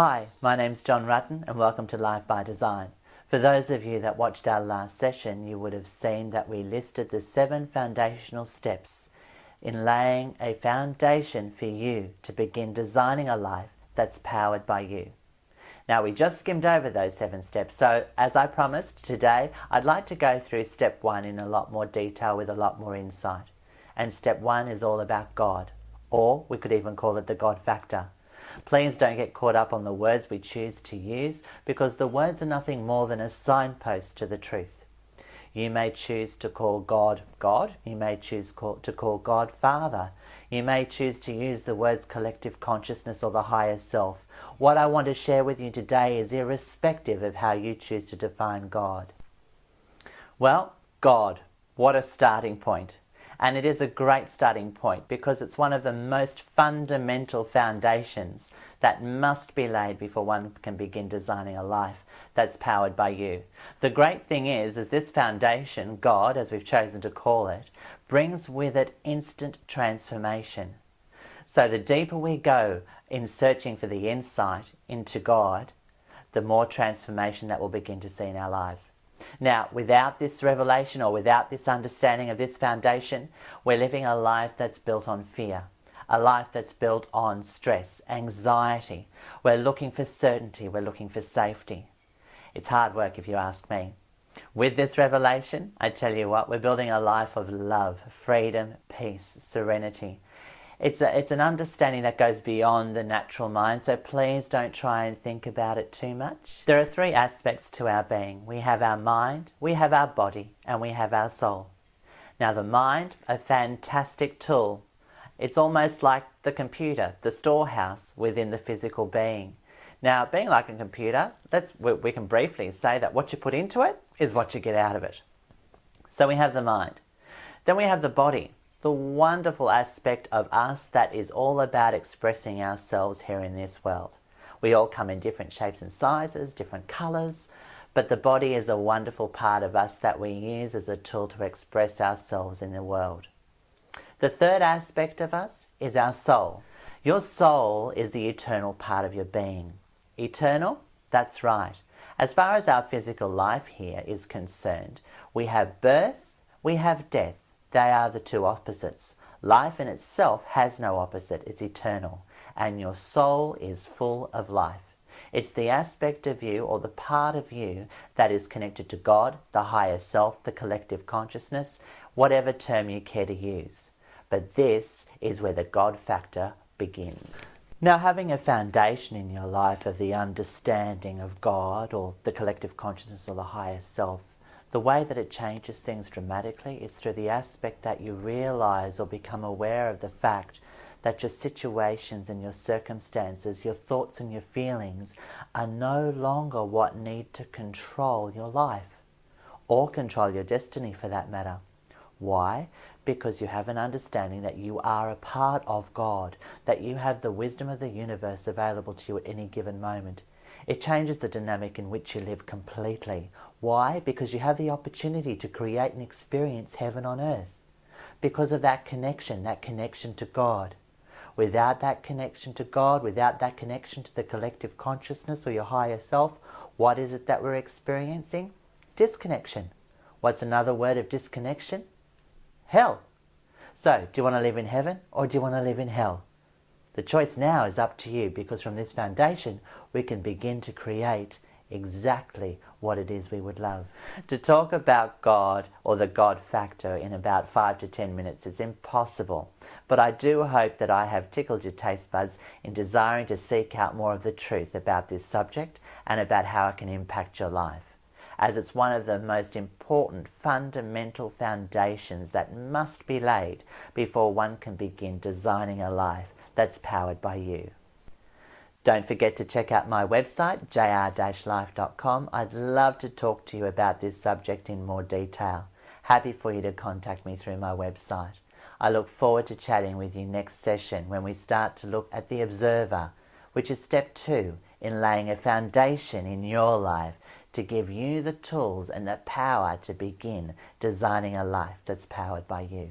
Hi, my name's John Rutten and welcome to Life by Design. For those of you that watched our last session, you would have seen that we listed the 7 foundational steps in laying a foundation for you to begin designing a life that's powered by you. Now, we just skimmed over those 7 steps, so as I promised, today I'd like to go through step 1 in a lot more detail with a lot more insight. And step 1 is all about God, or we could even call it the God factor. Please don't get caught up on the words we choose to use, because the words are nothing more than a signpost to the truth. You may choose to call God God, you may choose to call God Father, you may choose to use the words collective consciousness or the higher self. What I want to share with you today is irrespective of how you choose to define God. Well, God, what a starting point. And it is a great starting point because it's one of the most fundamental foundations that must be laid before one can begin designing a life that's powered by you. The great thing is this foundation, God, as we've chosen to call it, brings with it instant transformation. So the deeper we go in searching for the insight into God, the more transformation that we'll begin to see in our lives. Now, without this revelation or without this understanding of this foundation, we're living a life that's built on fear, a life that's built on stress, anxiety. We're looking for certainty, we're looking for safety. It's hard work if you ask me. With this revelation, I tell you what, we're building a life of love, freedom, peace, serenity. It's an understanding that goes beyond the natural mind, so please don't try and think about it too much. There are 3 aspects to our being. We have our mind, we have our body, and we have our soul. Now the mind, a fantastic tool. It's almost like the computer, the storehouse within the physical being. Now, being like a computer, we can briefly say that what you put into it is what you get out of it. So we have the mind. Then we have the body. The wonderful aspect of us that is all about expressing ourselves here in this world. We all come in different shapes and sizes, different colours, but the body is a wonderful part of us that we use as a tool to express ourselves in the world. The 3rd aspect of us is our soul. Your soul is the eternal part of your being. Eternal? That's right. As far as our physical life here is concerned, we have birth, we have death. They are the 2 opposites. Life in itself has no opposite, it's eternal. And your soul is full of life. It's the aspect of you or the part of you that is connected to God, the higher self, the collective consciousness, whatever term you care to use. But this is where the God factor begins. Now, having a foundation in your life of the understanding of God or the collective consciousness or the higher self, the way that it changes things dramatically is through the aspect that you realize or become aware of the fact that your situations and your circumstances, your thoughts and your feelings are no longer what need to control your life or control your destiny for that matter. Why? Because you have an understanding that you are a part of God, that you have the wisdom of the universe available to you at any given moment. It changes the dynamic in which you live completely. Why? Because you have the opportunity to create and experience heaven on earth. Because of that connection to God. Without that connection to God, without that connection to the collective consciousness or your higher self, what is it that we're experiencing? Disconnection. What's another word of disconnection? Hell. So, do you want to live in heaven or do you want to live in hell? The choice now is up to you, because from this foundation we can begin to create exactly what it is we would love. To talk about God or the God factor in about 5 to 10 minutes is impossible, but I do hope that I have tickled your taste buds in desiring to seek out more of the truth about this subject and about how it can impact your life, as it's one of the most important fundamental foundations that must be laid before one can begin designing a life that's powered by you. Don't forget to check out my website, jr-life.com. I'd love to talk to you about this subject in more detail. Happy for you to contact me through my website. I look forward to chatting with you next session when we start to look at the observer, which is step 2 in laying a foundation in your life to give you the tools and the power to begin designing a life that's powered by you.